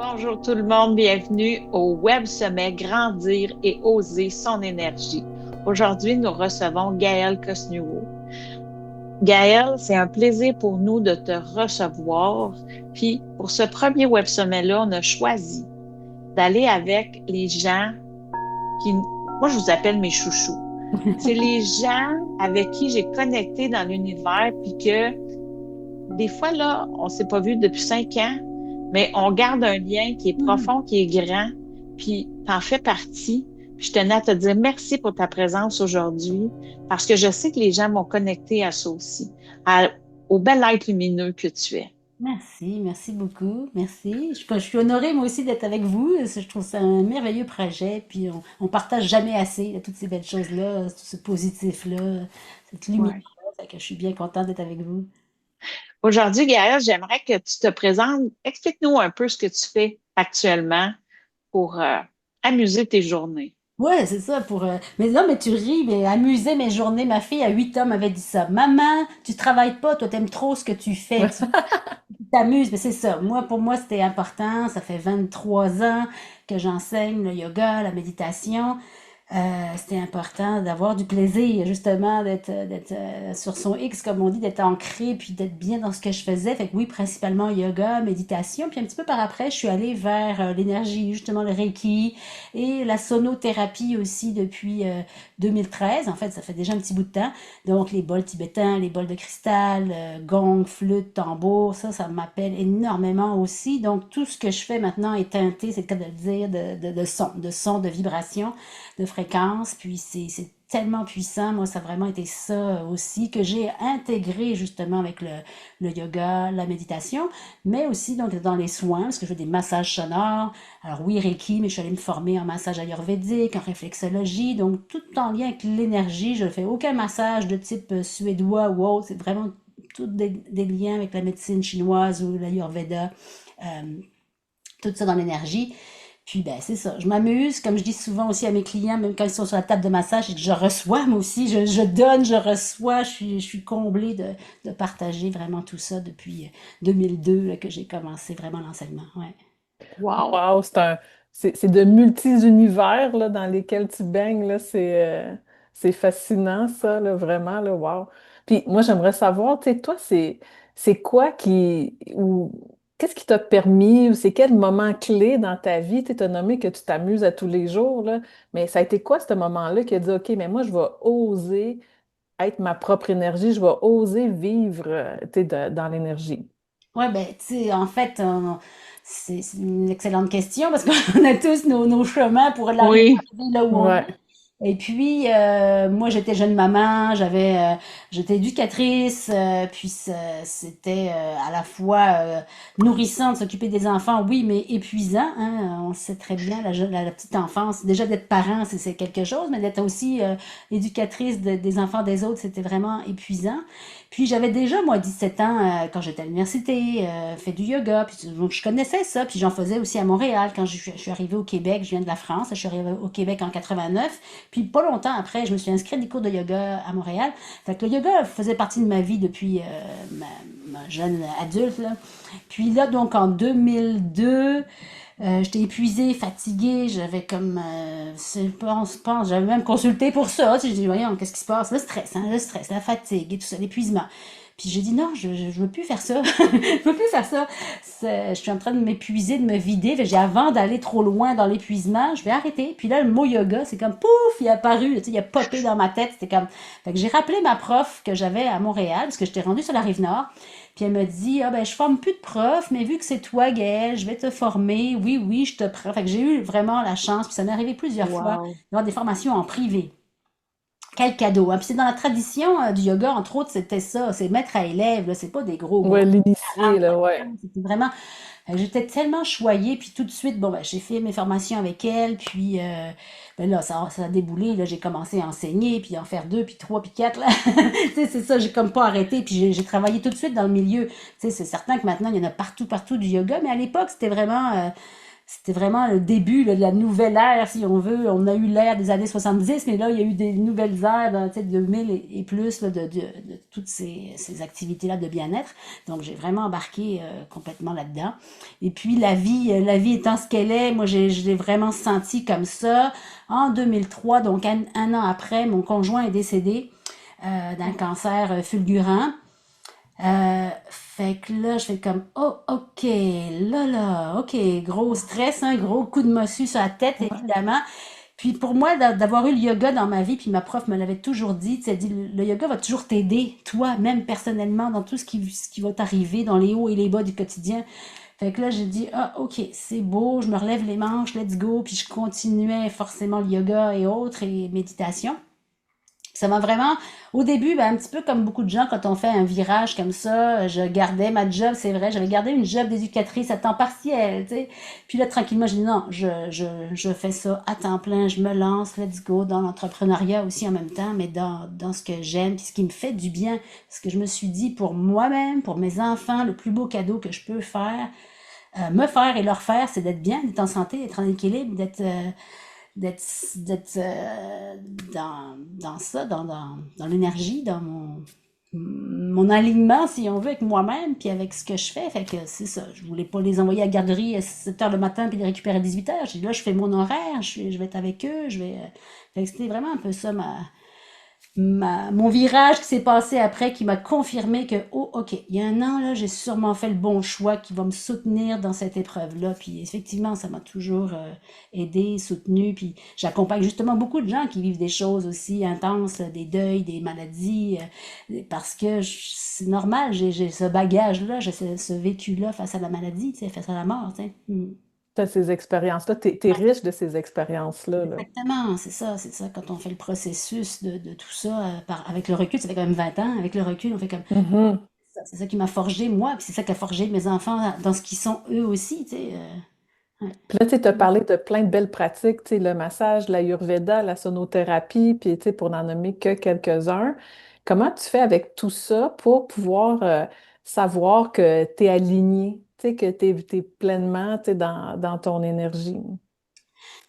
Bonjour tout le monde, bienvenue au Web Sommet Grandir et oser son énergie. Aujourd'hui, nous recevons Gaëlle Cosnuau. Gaëlle, c'est un plaisir pour nous de te recevoir. Puis, pour ce premier Web Sommet-là, on a choisi d'aller avec les gens qui, moi, je vous appelle mes chouchous. C'est les gens avec qui j'ai connecté dans l'univers, puis que des fois, là, on s'est pas vu depuis 5 ans, mais on garde un lien qui est Hmm. profond, qui est grand, puis t'en fais partie. Puis je tenais à te dire merci pour ta présence aujourd'hui, parce que je sais que les gens m'ont connecté à ça aussi, au bel être lumineux que tu es. Merci, merci beaucoup, merci. Je suis honorée moi aussi d'être avec vous. Je trouve ça un merveilleux projet. Puis on partage jamais assez là, toutes ces belles choses-là, tout ce positif-là, cette lumière. Ouais. Fait que je suis bien contente d'être avec vous. Aujourd'hui, Gaëlle, j'aimerais que tu te présentes. Explique-nous un peu ce que tu fais actuellement pour amuser tes journées. Ouais, c'est ça pour. Mais non, mais tu ris, mais amuser mes journées. Ma fille à 8 ans m'avait dit ça. Maman, tu travailles pas, toi t'aimes trop ce que tu fais. Tu t'amuses, mais c'est ça. Moi, pour moi, c'était important. Ça fait 23 ans que j'enseigne le yoga, la méditation. C'était important d'avoir du plaisir, justement, d'être sur son X, comme on dit, d'être ancré, puis d'être bien dans ce que je faisais. Fait que oui, principalement yoga, méditation. Puis un petit peu par après, je suis allée vers l'énergie, justement le Reiki et la sonothérapie aussi depuis 2013. En fait, ça fait déjà un petit bout de temps. Donc, les bols tibétains, les bols de cristal, gong, flûte, tambour, ça m'appelle énormément aussi. Donc, tout ce que je fais maintenant est teinté, c'est le cas de le dire, de son, de vibration, de fréquence. Puis, c'est tellement puissant. Moi, ça a vraiment été ça aussi que j'ai intégré justement avec le yoga, la méditation, mais aussi donc dans les soins, parce que je fais des massages sonores. Alors oui, Reiki, mais je suis allée me former en massage ayurvédique, en réflexologie, donc tout en lien avec l'énergie. Je ne fais aucun massage de type suédois ou autre. C'est vraiment tout des liens avec la médecine chinoise ou l'ayurveda, euh, tout ça dans l'énergie. Puis ben c'est ça, je m'amuse, comme je dis souvent aussi à mes clients, même quand ils sont sur la table de massage, c'est que je reçois moi aussi, je donne, je reçois, je suis comblée de partager vraiment tout ça depuis 2002 là, que j'ai commencé vraiment l'enseignement. Ouais. Wow! Wow, c'est de multi-univers là, dans lesquels tu baignes, là, c'est fascinant, ça, là, vraiment, là, wow. Puis moi, j'aimerais savoir, tu sais, toi, c'est quoi ou qu'est-ce qui t'a permis, ou c'est quel moment clé dans ta vie, tu as nommé que tu t'amuses à tous les jours, là, mais ça a été quoi ce moment-là qui a dit, OK, mais moi, je vais oser être ma propre énergie, je vais oser vivre, tu sais, dans l'énergie. Ouais, ben, tu sais, en fait, c'est une excellente question parce qu'on a tous nos chemins pour l'arriver Oui, là où on est. Ouais. Et puis, moi, j'étais jeune maman, j'étais éducatrice, puis c'était à la fois nourrissant de s'occuper des enfants, oui, mais épuisant, hein, on le sait très bien, la petite enfance, déjà d'être parent, c'est quelque chose, mais d'être aussi éducatrice des enfants des autres, c'était vraiment épuisant. Puis j'avais déjà, moi, 17 ans, quand j'étais à l'université, fait du yoga, puis donc je connaissais ça, puis j'en faisais aussi à Montréal quand je suis arrivée au Québec, je viens de la France, je suis arrivée au Québec en 89, puis pas longtemps après, je me suis inscrite à des cours de yoga à Montréal. Fait que le yoga faisait partie de ma vie depuis ma jeune adulte, là. Puis là, donc en 2002, j'étais épuisée, fatiguée, j'avais comme, pense, j'avais même consulté pour ça. Tu sais, j'ai dit, voyons, qu'est-ce qui se passe? Le stress, la fatigue et tout ça, l'épuisement. Puis j'ai dit non, je veux plus faire ça. Je veux plus faire ça. Je suis en train de m'épuiser, de me vider. Fait que avant d'aller trop loin dans l'épuisement, je vais arrêter. Puis là, le mot yoga, c'est comme pouf, il est apparu, tu sais, il a popé dans ma tête. C'était comme. Fait que j'ai rappelé ma prof que j'avais à Montréal, parce que j'étais rendue sur la rive nord. Puis elle me dit, ah ben je forme plus de profs, mais vu que c'est toi, Gaëlle, je vais te former. Oui, oui, je te prends. Fait que j'ai eu vraiment la chance, puis ça m'est arrivé plusieurs fois, wow. d'avoir des formations en privé. Quel cadeau, hein? Puis c'est dans la tradition du yoga, entre autres, c'était ça, c'est maître à élève, là, c'est pas des gros groupes Ouais, de 40, l'initié, là, ouais. 50, c'était vraiment. J'étais tellement choyée, puis tout de suite, bon, ben, j'ai fait mes formations avec elle, puis ben là, ça a déboulé, là, j'ai commencé à enseigner, puis en faire deux, puis trois, puis quatre, là. Tu sais, c'est ça, j'ai comme pas arrêté, puis j'ai travaillé tout de suite dans le milieu. Tu sais, c'est certain que maintenant, il y en a partout, partout du yoga, mais à l'époque, c'était vraiment c'était vraiment le début là, de la nouvelle ère, si on veut. On a eu l'ère des années 70, mais là, il y a eu des nouvelles ères, tu sais, 2000 et plus, là, de toutes ces activités-là de bien-être. Donc, j'ai vraiment embarqué complètement là-dedans. Et puis, la vie étant ce qu'elle est, moi, je l'ai vraiment senti comme ça. En 2003, donc un an après, mon conjoint est décédé d'un cancer fulgurant. Fait que là, je fais comme, oh, ok, ok, gros stress, un gros coup de massue sur la tête, Ouais. évidemment. Puis pour moi, d'avoir eu le yoga dans ma vie, puis ma prof me l'avait toujours dit, tu sais, elle dit, le yoga va toujours t'aider, toi, même personnellement, dans tout ce qui va t'arriver, dans les hauts et les bas du quotidien. Fait que là, j'ai dit, ah, ok, c'est beau, je me relève les manches, let's go, puis je continuais forcément le yoga et autres, et méditation. Ça m'a vraiment, au début, ben, un petit peu comme beaucoup de gens, quand on fait un virage comme ça, je gardais ma job, c'est vrai, j'avais gardé une job d'éducatrice à temps partiel, tu sais. Puis là, tranquillement, j'ai dit non, je fais ça à temps plein, je me lance, let's go, dans l'entrepreneuriat aussi en même temps, mais dans ce que j'aime, puis ce qui me fait du bien. Parce que je me suis dit, pour moi-même, pour mes enfants, le plus beau cadeau que je peux faire, me faire et leur faire, c'est d'être bien, d'être en santé, d'être en équilibre, d'être dans ça, dans l'énergie, dans mon alignement, si on veut, avec moi-même, puis avec ce que je fais. Fait que c'est ça. Je voulais pas les envoyer à la garderie à 7 heures le matin puis les récupérer à 18 heures. J'ai dit là, je fais mon horaire, je vais être avec eux, je vais. Fait que c'était vraiment un peu ça mon virage qui s'est passé après qui m'a confirmé que, oh, ok, il y a un an, là, j'ai sûrement fait le bon choix qui va me soutenir dans cette épreuve-là. Puis effectivement, ça m'a toujours aidé, soutenu. Puis j'accompagne justement beaucoup de gens qui vivent des choses aussi intenses, des deuils, des maladies, parce que c'est normal, j'ai ce bagage-là, j'ai ce vécu-là face à la maladie, tu sais, face à la mort, tu sais. T'as ces expériences-là, t'es riche de ces expériences-là, là. Exactement, c'est ça, quand on fait le processus de tout ça, avec le recul, ça fait quand même 20 ans, avec le recul, on fait comme, Mhm. c'est ça qui m'a forgé moi, puis c'est ça qui a forgé mes enfants dans ce qu'ils sont eux aussi, tu sais. Ouais. Puis là, tu sais, as parlé de plein de belles pratiques, tu sais, le massage, l'ayurveda, la sonothérapie, puis tu sais, pour n'en nommer que quelques-uns. Comment tu fais avec tout ça pour pouvoir savoir que tu es aligné, tu sais, que tu es pleinement, tu sais, dans ton énergie?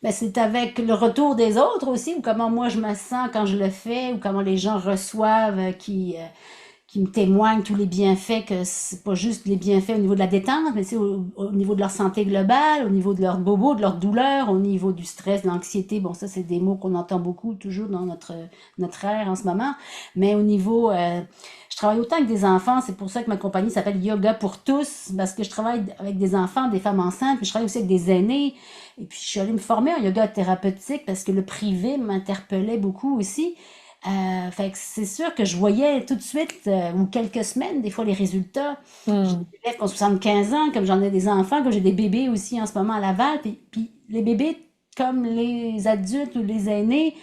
Ben, c'est avec le retour des autres aussi, ou comment moi je me sens quand je le fais, ou comment les gens reçoivent, qui me témoignent tous les bienfaits, que c'est pas juste les bienfaits au niveau de la détente, mais c'est au niveau de leur santé globale, au niveau de leur bobo, de leur douleur, au niveau du stress, de l'anxiété. Bon, ça, c'est des mots qu'on entend beaucoup toujours dans notre ère en ce moment. Mais au niveau, je travaille autant avec des enfants, c'est pour ça que ma compagnie s'appelle Yoga pour tous, parce que je travaille avec des enfants, des femmes enceintes, puis je travaille aussi avec des aînés. Et puis, je suis allée me former en yoga thérapeutique parce que le privé m'interpellait beaucoup aussi. Fait que c'est sûr que je voyais tout de suite, ou quelques semaines, des fois, les résultats. J'ai Hmm. des élèves qui ont 75 ans, comme j'en ai des enfants, comme j'ai des bébés aussi en ce moment à Laval. Puis les bébés, comme les adultes ou les aînés,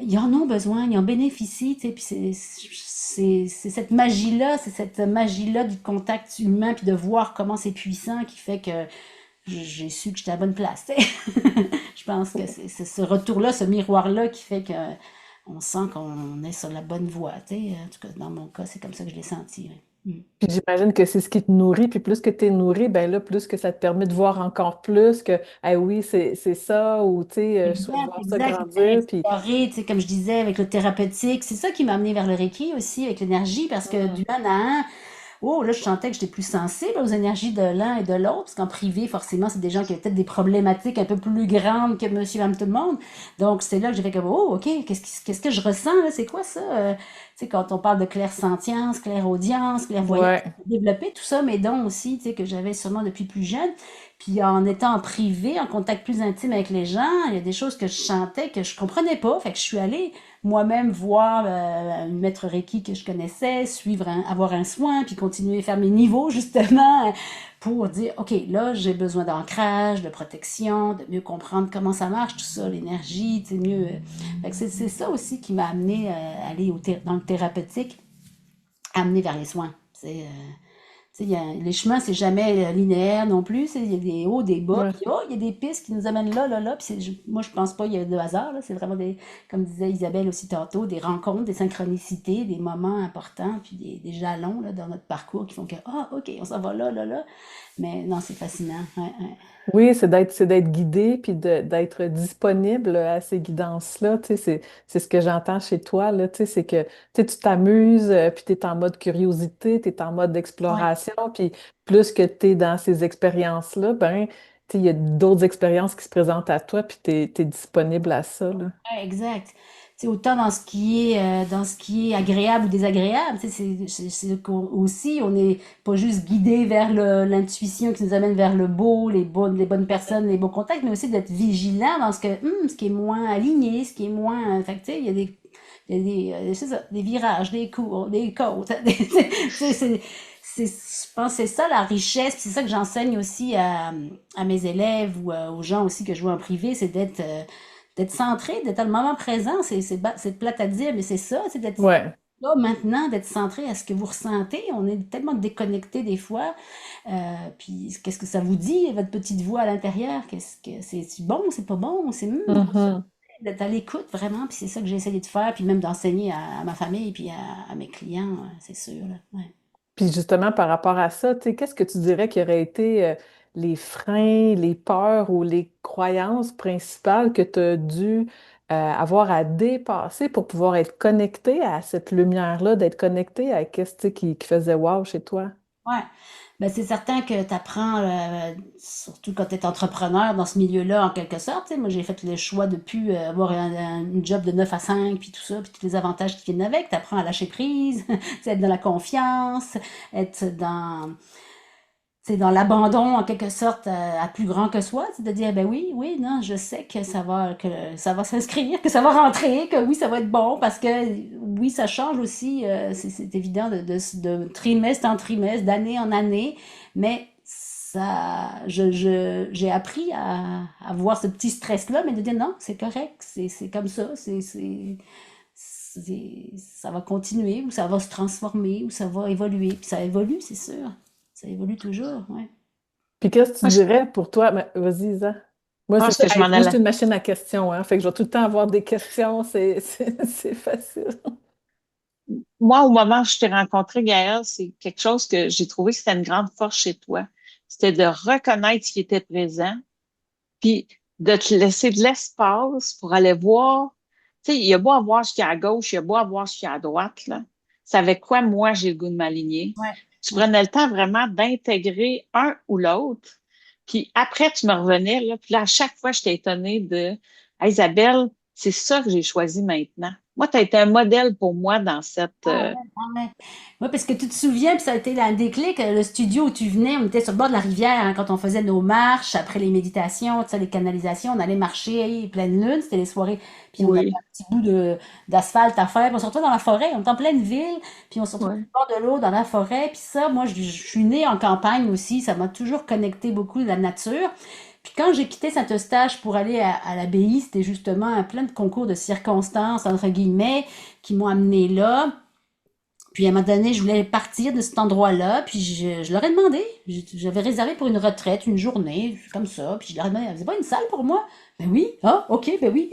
ils en ont besoin, ils en bénéficient, tu sais. Puis c'est cette magie-là, c'est cette magie-là du contact humain, puis de voir comment c'est puissant qui fait que j'ai su que j'étais à la bonne place, tu sais. Je pense que c'est ce retour-là, ce miroir-là qui fait que on sent qu'on est sur la bonne voie, tu sais. En tout cas, dans mon cas, c'est comme ça que je l'ai senti. Ouais. Puis j'imagine que c'est ce qui te nourrit, puis plus que tu es nourri, ben là, plus que ça te permet de voir encore plus que, ah oui, c'est ça, ou tu sais, je souhaite Exact, voir ça exact. grandir, puis Explorer, tu sais, comme je disais, avec le thérapeutique. C'est ça qui m'a amené vers le Reiki aussi, avec l'énergie, parce que hmm, du un à un, oh, là, je sentais que j'étais plus sensible aux énergies de l'un et de l'autre, parce qu'en privé, forcément, c'est des gens qui ont peut-être des problématiques un peu plus grandes que monsieur, madame, tout le monde. Donc, c'est là que j'ai fait comme, oh, OK, qu'est-ce que je ressens, là? C'est quoi ça? Tu sais, quand on parle de clairsentience, clairaudience, clairvoyance, ouais. développer tout ça, mes dons aussi, tu sais, que j'avais sûrement depuis plus jeune. Puis en étant en privé, en contact plus intime avec les gens, il y a des choses que je chantais que je comprenais pas. Fait que je suis allée moi-même voir une maître Reiki que je connaissais, avoir un soin, puis continuer à faire mes niveaux justement pour dire, OK, là, j'ai besoin d'ancrage, de protection, de mieux comprendre comment ça marche, tout ça, l'énergie, tu sais, mieux. Fait que c'est ça aussi qui m'a amené à aller dans le thérapeutique, amener vers les soins. Tu sais, les chemins, c'est jamais linéaire non plus. Il y a des hauts, des bas. Ouais. Puis, oh, il y a des pistes qui nous amènent là, là, là. Puis, moi, je pense pas qu'il y a de hasard. Là. C'est vraiment comme disait Isabelle aussi tantôt, des rencontres, des synchronicités, des moments importants, puis des jalons là, dans notre parcours qui font que, ah, OK, on s'en va là, là, là. Mais non, c'est fascinant. Ouais, ouais. Oui, c'est d'être guidé puis d'être disponible à ces guidances-là. Tu sais, c'est ce que j'entends chez toi, là, tu sais, c'est que tu sais, tu t'amuses, puis tu es en mode curiosité, tu es en mode Ouais, d'exploration, puis plus que tu es dans ces expériences-là, ben, tu sais, il y a d'autres expériences qui se présentent à toi, puis tu es disponible à ça, là. ouais, exact. C'est autant dans ce qui est agréable ou désagréable. Tu sais, aussi, on n'est pas juste guidé vers l'intuition qui nous amène vers le beau, les bonnes personnes, les bons contacts, mais aussi d'être vigilant dans ce qui est moins aligné, ce qui est moins. Fait que, tu sais, il y a c'est ça, des virages, des cours, des côtes. Je pense que c'est ça la richesse, puis c'est ça que j'enseigne aussi à mes élèves ou aux gens aussi que je vois en privé, c'est d'être centré, d'être dans le moment présent. C'est plate à dire, mais c'est ça, c'est d'être Ouais. là maintenant, d'être centré à ce que vous ressentez. On est tellement déconnecté des fois. Puis qu'est-ce que ça vous dit, votre petite voix à l'intérieur? Qu'est-ce que c'est bon, c'est pas bon, c'est Mhm. d'être à l'écoute vraiment. Puis c'est ça que j'ai essayé de faire, puis même d'enseigner à ma famille puis à mes clients, c'est sûr. Là. Ouais. Puis justement, par rapport à ça, tu sais, qu'est-ce que tu dirais qui aurait été les freins, les peurs ou les croyances principales que tu as dû avoir à dépasser pour pouvoir être connecté à cette lumière-là, d'être connecté à qu'est-ce tu sais, qui faisait wow chez toi? Ouais. Ben, c'est certain que tu apprends, surtout quand tu es entrepreneur dans ce milieu-là, en quelque sorte. Tu sais, moi, j'ai fait le choix de plus avoir une job de 9 à 5 puis tout ça, puis tous les avantages qui viennent avec. Tu apprends à lâcher prise, tu sais, être dans la confiance, être dans, c'est dans l'abandon en quelque sorte à plus grand que soi, c'est de dire ben oui, oui, non, je sais que ça va s'inscrire, que ça va rentrer, que oui, ça va être bon parce que oui, ça change aussi, c'est évident de trimestre en trimestre, d'année en année, mais ça, j'ai appris à voir ce petit stress-là, mais de dire non, c'est correct, c'est comme ça, ça va continuer, ou ça va se transformer, ou ça va évoluer. Puis ça évolue, c'est sûr. Ça évolue toujours, ouais. Puis qu'est-ce que tu Moi, dirais pour toi? Ben, vas-y, Isa. Moi, je c'est pense ça. que je Hey, m'en moi, je allais. suis une machine à questions, hein. Fait que je vais tout le temps avoir des questions. C'est facile. Moi, au moment où je t'ai rencontré, Gaëlle, c'est quelque chose que j'ai trouvé que c'était une grande force chez toi. C'était de reconnaître ce qui était présent, puis de te laisser de l'espace pour aller voir. Tu sais, il y a beau avoir ce qu'il y a à gauche, il y a beau avoir ce qu'il y a à droite, là. C'est avec quoi moi j'ai le goût de m'aligner. Ouais, Tu ouais. prenais le temps vraiment d'intégrer un ou l'autre. Puis après, tu me revenais, là, puis là, à chaque fois, j'étais étonnée de Hey, Isabelle, c'est ça que j'ai choisi maintenant. Moi, tu as été un modèle pour moi dans cette. Ah ouais, ah ouais. Ouais, parce que tu te souviens, puis ça a été un déclic, le studio où tu venais, on était sur le bord de la rivière hein, quand on faisait nos marches, après les méditations, tu sais, les canalisations, on allait marcher pleine lune, c'était les soirées, puis on avait Oui, un petit bout d'asphalte à faire, puis on se retrouvait dans la forêt, on était en pleine ville, puis on se retrouvait oui. au bord de l'eau, dans la forêt, puis ça, moi, je suis née en campagne aussi, ça m'a toujours connecté beaucoup à la nature. Puis quand j'ai quitté Saint-Eustache pour aller à l'abbaye, c'était justement un plein de concours de circonstances, entre guillemets, qui m'ont amené là. Puis à un moment donné, je voulais partir de cet endroit-là, puis je leur ai demandé. J'avais réservé pour une retraite, une journée, comme ça. Puis je leur ai demandé, c'est pas une salle pour moi? Ben oui, ah, ok, ben oui.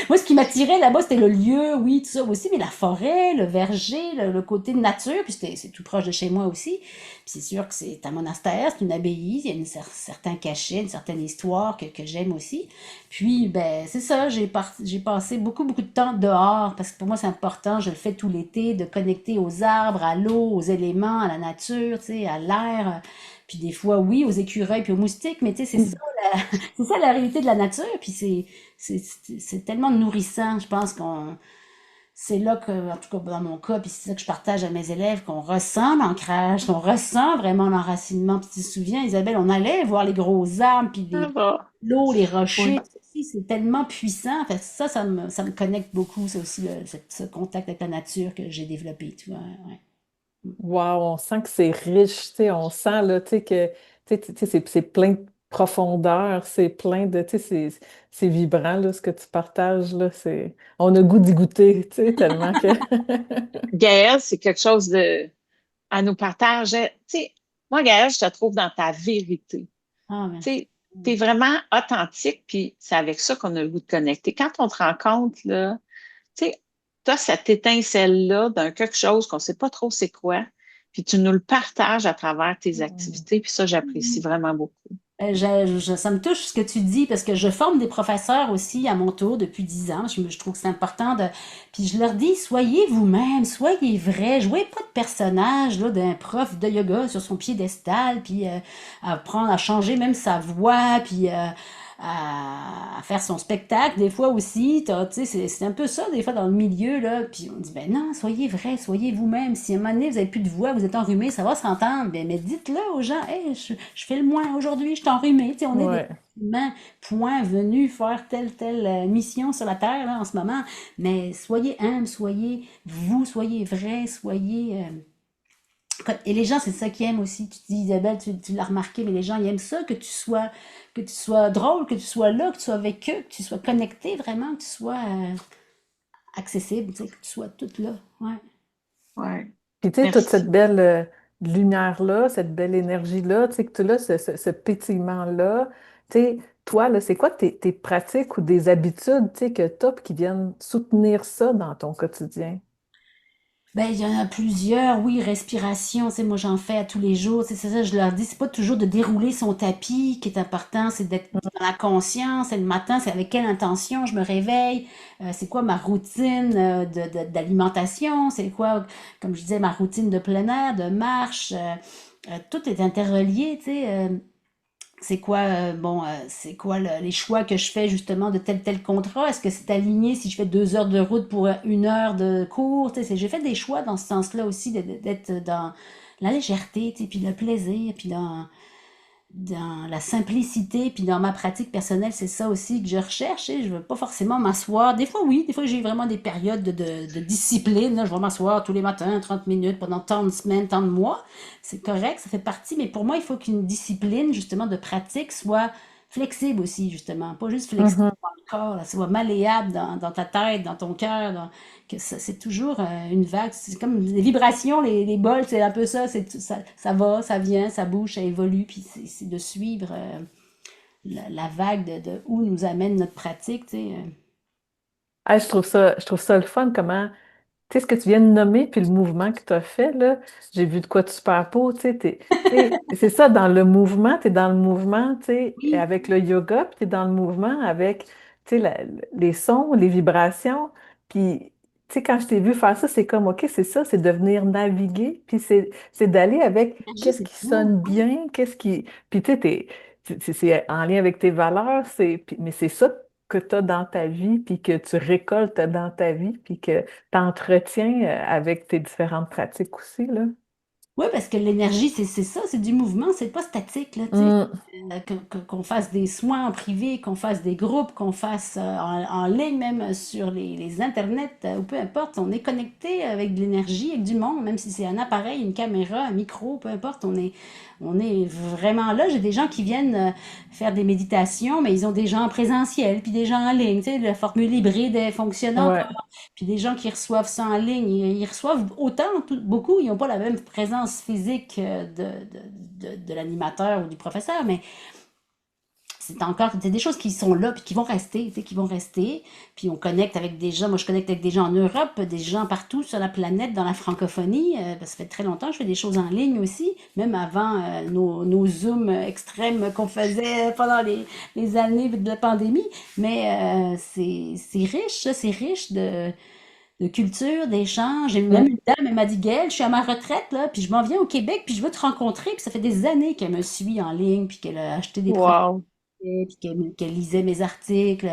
Moi, ce qui m'attirait là-bas, c'était le lieu, oui, tout ça aussi, mais la forêt, le verger, le côté de nature, puis c'est tout proche de chez moi aussi. Puis c'est sûr que c'est un monastère, c'est une abbaye, il y a certain cachet, une certaine histoire que j'aime aussi. Puis, ben, c'est ça, j'ai passé beaucoup, beaucoup de temps dehors, parce que pour moi, c'est important, je le fais tout l'été, de connecter aux arbres, à l'eau, aux éléments, à la nature, tu sais, à l'air. Puis des fois, oui, aux écureuils, puis aux moustiques, mais tu sais, c'est ça la réalité de la nature, puis c'est tellement nourrissant, je pense qu'on c'est là que, en tout cas dans mon cas, puis c'est ça que je partage à mes élèves, qu'on ressent l'ancrage, qu'on ressent vraiment l'enracinement. Puis tu te souviens, Isabelle, on allait voir les gros arbres, puis Ça va. l'eau, les Oui. rochers, tout ça, c'est tellement puissant. Fait que ça me connecte beaucoup. C'est aussi ce contact avec la nature que j'ai développé, tu vois. Ouais. Wow, on sent que c'est riche, tu sais, on sent là, tu sais, que c'est plein de profondeur, c'est plein de, tu sais, c'est vibrant, là, ce que tu partages, là, on a goût d'y goûter, tu sais, tellement que... Gaëlle, c'est quelque chose à nous partager. Tu sais, moi, Gaëlle, je te trouve dans ta vérité. Ah, Tu merci. sais, t'es vraiment authentique, puis c'est avec ça qu'on a le goût de connecter. Quand on te rencontre, là, tu sais, t'as cette étincelle-là d'un quelque chose qu'on sait pas trop c'est quoi. puis tu nous le partages à travers tes Mm. activités, puis ça, j'apprécie vraiment beaucoup. Ça me touche ce que tu dis parce que je forme des professeurs aussi à mon tour depuis 10 ans. Je trouve que c'est important de. Puis je leur dis, soyez vous-même, soyez vrai, jouez pas de personnage là, d'un prof de yoga sur son piédestal, puis apprendre à changer même sa voix, puis à faire son spectacle. Des fois aussi, tu sais, c'est un peu ça des fois dans le milieu là. Puis on dit, ben non, soyez vrai, soyez vous-même. Si à un moment donné vous avez plus de voix, vous êtes enrhumé, ça va s'entendre. Ben, mais dites-le aux gens, hey, je fais le moins aujourd'hui, je suis enrhumé. Tu sais, on est des Ouais. humains, point, venus faire telle mission sur la terre là, en ce moment. Mais soyez humble, soyez vous, soyez vrai, soyez. Et les gens, c'est ça qu'ils aiment aussi. Tu dis, Isabelle, tu l'as remarqué, mais les gens, ils aiment ça, que tu sois drôle, que tu sois là, que tu sois avec eux, que tu sois connecté vraiment, que tu sois accessible, tu sais, que tu sois toute là. Ouais. Ouais. Puis tu sais, toute cette Merci. belle lumière-là, cette belle énergie-là, tu sais, que tu as ce pétillement-là, tu sais, toi, là, c'est quoi tes pratiques ou des habitudes, tu sais, que tu as qui viennent soutenir ça dans ton quotidien? Ben, il y en a plusieurs, oui, respiration, tu sais, moi j'en fais à tous les jours, tu sais, c'est ça, je leur dis, c'est pas toujours de dérouler son tapis qui est important, c'est d'être dans la conscience, et le matin, c'est avec quelle intention je me réveille, c'est quoi ma routine d'alimentation, c'est quoi, comme je disais, ma routine de plein air, de marche, tout est interrelié, tu sais, c'est quoi, c'est quoi les choix que je fais justement de tel contrat? Est-ce que c'est aligné si je fais 2 heures de route pour 1 heure de cours? Tu sais, j'ai fait des choix dans ce sens-là aussi, d'être dans la légèreté, tu sais, puis le plaisir, puis dans la simplicité, puis dans ma pratique personnelle, c'est ça aussi que je recherche. Et je veux pas forcément m'asseoir. Des fois, oui, des fois, j'ai vraiment des périodes de discipline. Là. Je vais m'asseoir tous les matins, 30 minutes, pendant tant de semaines, tant de mois. C'est correct, ça fait partie. Mais pour moi, il faut qu'une discipline, justement, de pratique soit flexible aussi, justement. Pas juste flexible Mhm. dans le corps, là, soit malléable dans ta tête, dans ton cœur. C'est toujours une vague. C'est comme les vibrations, les bols, c'est un peu ça. Ça va, ça vient, ça bouge, ça évolue. Puis c'est de suivre la vague de où nous amène notre pratique. Tu sais. Ah, je trouve ça le fun, comment tu sais, ce que tu viens de nommer, puis le mouvement que tu as fait, là, j'ai vu de quoi tu perds peau, tu sais, tu sais, c'est ça, dans le mouvement, tu es dans le mouvement, tu sais, Oui, avec le yoga, puis tu es dans le mouvement avec, tu sais, les sons, les vibrations, puis, tu sais, quand je t'ai vu faire ça, c'est comme, OK, c'est ça, c'est de venir naviguer, puis c'est d'aller avec l'énergie, qu'est-ce c'est qui beau. sonne bien, qu'est-ce qui, puis tu sais, c'est en lien avec tes valeurs, mais c'est ça que tu as dans ta vie, puis que tu récoltes dans ta vie, puis que t'entretiens avec tes différentes pratiques aussi, là. Oui, parce que l'énergie, c'est ça, c'est du mouvement, c'est pas statique, là, tu sais. Mm. Qu'on fasse des soins en privé, qu'on fasse des groupes, qu'on fasse en ligne, même sur les internets, ou peu importe, on est connecté avec de l'énergie, avec du monde, même si c'est un appareil, une caméra, un micro, peu importe, on est vraiment là. J'ai des gens qui viennent faire des méditations, mais ils ont des gens en présentiel, puis des gens en ligne, tu sais, la formule hybride elle fonctionne Ouais. encore. Puis des gens qui reçoivent ça en ligne, ils reçoivent autant, beaucoup, ils n'ont pas la même présence physique de l'animateur ou du professeur, mais c'est des choses qui sont là puis qui vont rester, tu sais, qui vont rester. Puis on connecte avec des gens, moi je connecte avec des gens en Europe, des gens partout sur la planète, dans la francophonie, parce que ça fait très longtemps que je fais des choses en ligne aussi, même avant nos Zooms extrêmes qu'on faisait pendant les années de la pandémie. Mais c'est riche, ça, c'est riche de culture, d'échanges. J'ai même Mm. une dame, elle m'a dit, Gaëlle, je suis à ma retraite, là, puis je m'en viens au Québec, puis je veux te rencontrer. Puis ça fait des années qu'elle me suit en ligne, puis qu'elle a acheté des produits, Wow. puis qu'elle lisait mes articles.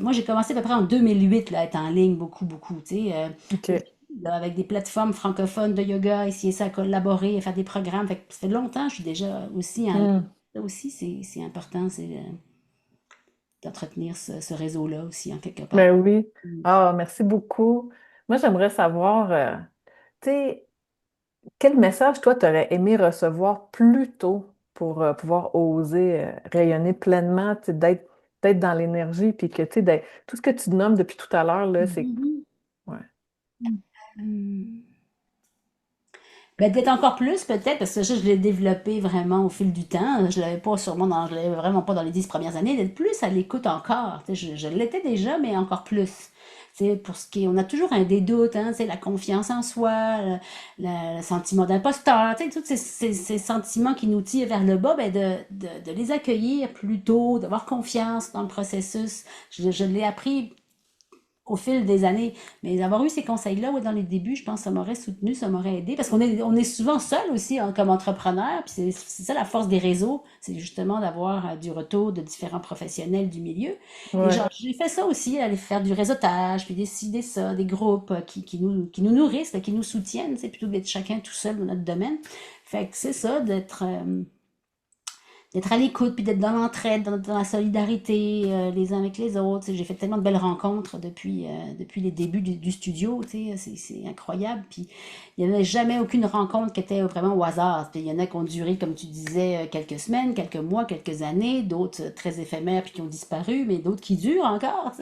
Moi, j'ai commencé à peu près en 2008 là, à être en ligne beaucoup, beaucoup, tu sais. OK. Là, avec des plateformes francophones de yoga, ici et ça, à collaborer, à faire des programmes. Fait que ça fait longtemps que je suis déjà aussi en ligne. Mm. Ça aussi, c'est important, c'est d'entretenir ce réseau-là aussi, en quelque part. Ben oui. Mm. Ah, merci beaucoup. Moi, j'aimerais savoir, tu sais, quel message, toi, tu aurais aimé recevoir plus tôt pour pouvoir oser rayonner pleinement, tu sais, d'être dans l'énergie, puis que, tu sais, tout ce que tu nommes depuis tout à l'heure, là, c'est... Mhm. Ouais. Hmm. Ben, d'être encore plus peut-être, parce que ça, je l'ai développé vraiment au fil du temps. Je l'avais vraiment pas dans les 10 premières années, d'être plus à l'écoute encore. Tu sais, je l'étais déjà, mais encore plus. C'est pour ce qui est, on a toujours un des doutes, hein, c'est la confiance en soi, le sentiment d'imposteur, tu sais, tous ces sentiments qui nous tirent vers le bas, ben de les accueillir plutôt, d'avoir confiance dans le processus. Je l'ai appris au fil des années. Mais avoir eu ces conseils-là, ouais, dans les débuts, je pense que ça m'aurait soutenu, ça m'aurait aidé. Parce qu'on est souvent seul aussi hein, comme entrepreneur. Puis c'est ça la force des réseaux, c'est justement d'avoir du retour de différents professionnels du milieu. Et Ouais. genre, j'ai fait ça aussi, aller faire du réseautage, puis décider ça, des groupes qui nous nourrissent, là, qui nous soutiennent, c'est plutôt que d'être chacun tout seul dans notre domaine. Fait que c'est ça, d'être à l'écoute, puis d'être dans l'entraide, dans la solidarité les uns avec les autres. J'ai fait tellement de belles rencontres depuis les débuts du studio, c'est incroyable. Puis il n'y avait jamais aucune rencontre qui était vraiment au hasard. Puis il y en a qui ont duré, comme tu disais, quelques semaines, quelques mois, quelques années, d'autres très éphémères puis qui ont disparu, mais d'autres qui durent encore.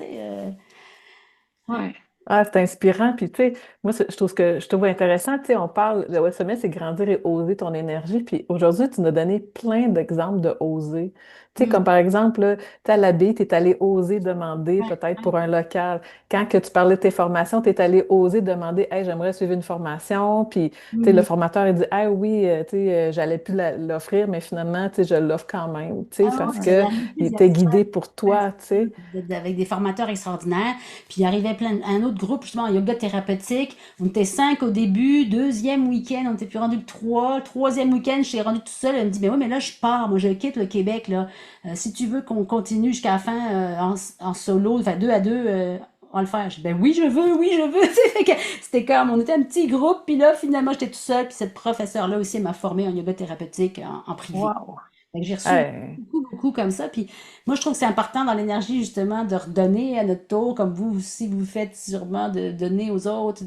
Ouais. Ah, c'est inspirant. Puis, tu sais, moi, je trouve intéressant, tu sais, on parle, le web sommet, c'est grandir et oser ton énergie. Puis aujourd'hui, tu nous as donné plein d'exemples de oser. Tu sais, comme Mm. par exemple, tu es à l'abbaye, tu es allé oser demander Ouais, peut-être ouais. pour un local. Quand que tu parlais de tes formations, tu es allé oser demander, hey, j'aimerais suivre une formation. Puis, tu sais, le Mhm. formateur, il dit, ah oui, tu sais, j'allais plus l'offrir, mais finalement, tu sais, je l'offre quand même, tu sais, Ah parce ouais, ça m'est que arrivé il plusieurs était fois. guidé pour Ouais, toi, tu sais. avec des formateurs extraordinaires. Puis il arrivait un autre groupe, justement, en yoga thérapeutique. On était 5 au début, deuxième week-end, on n'était plus rendu que 3. Le troisième week-end, je suis rendu tout seul. Elle me dit, mais oui, mais là, je pars, moi, je quitte le Québec, là. Si tu veux qu'on continue jusqu'à la fin en solo, enfin 2 à 2, on va le faire. Je dis, ben oui, je veux. Tu sais, fait que c'était comme, on était un petit groupe, puis là, finalement, j'étais tout seul. Puis cette professeure-là aussi elle m'a formé en yoga thérapeutique en privé. Wow. Fait que j'ai reçu Hey, beaucoup comme ça. Puis moi, je trouve que c'est important dans l'énergie, justement, de redonner à notre tour, comme vous aussi, vous faites sûrement, de donner aux autres,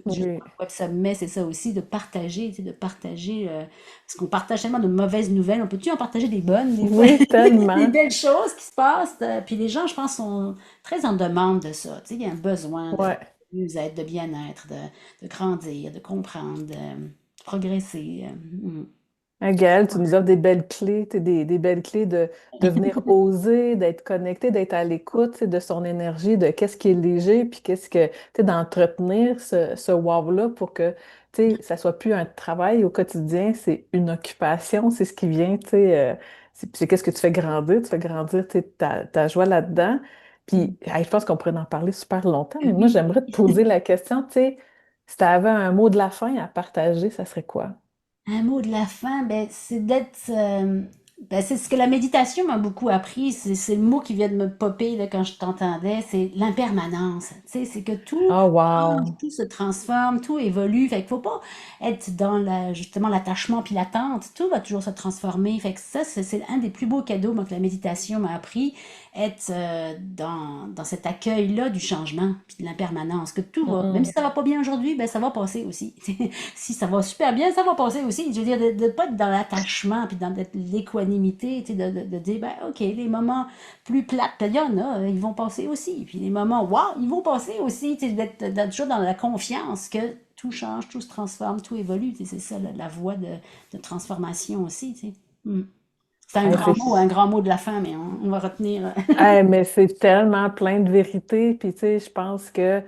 justement, oui. Web Sommet, c'est ça aussi, de partager, tu sais, de partager, parce qu'on partage tellement de mauvaises nouvelles. On peut-tu en partager des bonnes, des fois, Oui, des tellement. belles choses qui se passent. Puis les gens, je pense, sont très en demande de ça. Tu sais, il y a un besoin de Ouais. mieux-être, de bien-être, de grandir, de comprendre, de progresser. Hein, Gaëlle, tu nous offres des belles clés, tu sais, des belles clés de venir oser, d'être connecté, d'être à l'écoute, tu sais, de son énergie, de qu'est-ce qui est léger, puis qu'est-ce que, tu sais, d'entretenir ce wow-là pour que, tu sais, ça soit plus un travail au quotidien, c'est une occupation, c'est ce qui vient, tu sais, c'est qu'est-ce que tu fais grandir, tu sais, ta joie là-dedans. Puis, hey, je pense qu'on pourrait en parler super longtemps, mais moi, Oui. j'aimerais te poser la question, tu sais, si tu avais un mot de la fin à partager, ça serait quoi? Un mot de la fin, ben, c'est ben, c'est ce que la méditation m'a beaucoup appris. C'est le mot qui vient de me popper là, quand je t'entendais. C'est l'impermanence. Tu sais, c'est que tout Oh, change, wow! tout se transforme, tout évolue. Fait qu'il faut pas être dans justement l'attachement puis l'attente. Tout va toujours se transformer. Fait que ça, c'est un des plus beaux cadeaux moi, que la méditation m'a appris. Être dans cet accueil-là du changement puis de l'impermanence. Que tout va, même si ça va pas bien aujourd'hui, ben, ça va passer aussi. Si ça va super bien, ça va passer aussi. Je veux dire, de pas être dans l'attachement, puis dans l'équanimité, tu sais, de dire, ben, OK, les moments plus plates, il y en a, ils vont passer aussi. Puis les moments, wow, ils vont passer aussi. Tu sais, d'être toujours dans la confiance que tout change, tout se transforme, tout évolue. Tu sais, c'est ça, la voie de transformation aussi, tu sais. Hmm. C'est Hey, un grand mot de la fin, mais on va retenir. mais c'est tellement plein de vérité. Puis, tu sais, je pense que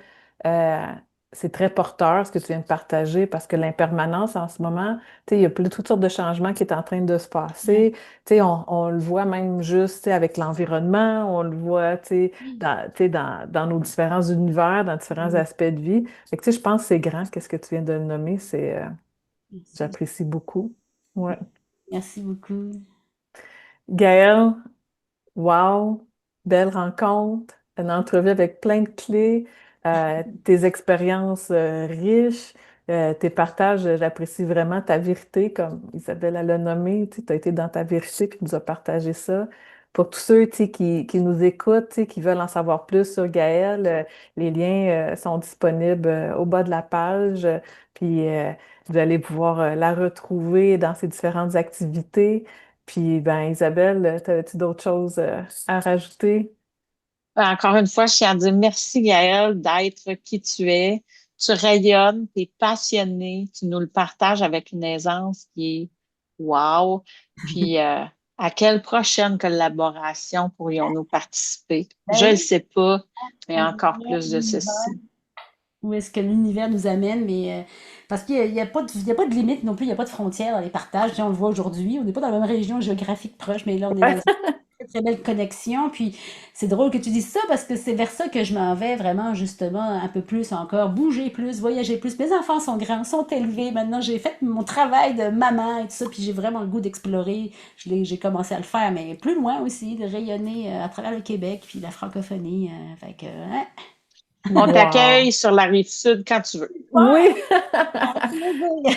euh, c'est très porteur ce que tu viens de partager parce que l'impermanence en ce moment, tu sais, il y a toutes sortes de changements qui est en train de se Ouais. passer. Tu sais, on le voit même juste, tu sais, avec l'environnement, on le voit, tu sais, dans nos différents univers, dans différents Hmm. aspects de vie. Fait que, tu sais, je pense que c'est grand, qu'est-ce que tu viens de nommer, Merci. j'apprécie beaucoup. Ouais. Merci beaucoup. Gaëlle, wow, belle rencontre, une entrevue avec plein de clés, tes expériences riches, tes partages, j'apprécie vraiment ta vérité, comme Isabelle l'a nommé, tu as été dans ta vérité puis tu nous as partagé ça. Pour tous ceux tu sais, qui nous écoutent, tu sais, qui veulent en savoir plus sur Gaëlle, les liens sont disponibles au bas de la page, puis vous allez pouvoir la retrouver dans ses différentes activités. Puis, ben, Isabelle, t'avais-tu d'autres choses à rajouter? Encore une fois, je tiens à dire merci, Gaëlle, d'être qui tu es. Tu rayonnes, tu es passionné, tu nous le partages avec une aisance qui est wow. Puis, À quelle prochaine collaboration pourrions-nous participer? Je Ben ne oui, sais pas, mais on encore verra plus de ceci. où est-ce que l'univers nous amène, mais parce qu'il y a pas il y a pas de limite non plus, il n'y a pas de frontières dans les partages. Tu sais, on le voit aujourd'hui, on n'est pas dans la même région géographique proche, mais là, on est dans Ouais. une très, très belle connexion. Puis c'est drôle que tu dises ça parce que c'est vers ça que je m'en vais vraiment, justement, un peu plus encore, bouger plus, voyager plus. Mes enfants sont grands, sont élevés. Maintenant, j'ai fait mon travail de maman et tout ça, puis j'ai vraiment le goût d'explorer. J'ai commencé à le faire, mais plus loin aussi, de rayonner à travers le Québec, puis la francophonie. Fait que, hein. On Wow. t'accueille sur la rive sud quand tu veux. Oui, Avec plaisir.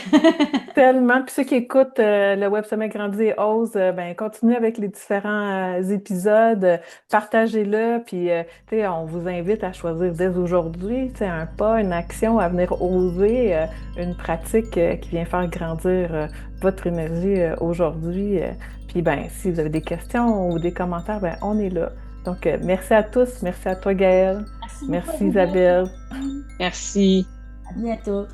tellement. Puis ceux qui écoutent le Web Sommet Grandi et Ose, ben, continuez avec les différents épisodes, partagez-le, puis tu sais, on vous invite à choisir dès aujourd'hui, tu sais, un pas, une action à venir oser, une pratique qui vient faire grandir votre énergie aujourd'hui. Puis ben, si vous avez des questions ou des commentaires, ben, on est là. Donc, merci à tous. Merci à toi, Gaëlle. Merci beaucoup à Merci, vous deux. Isabelle. Merci. À bientôt.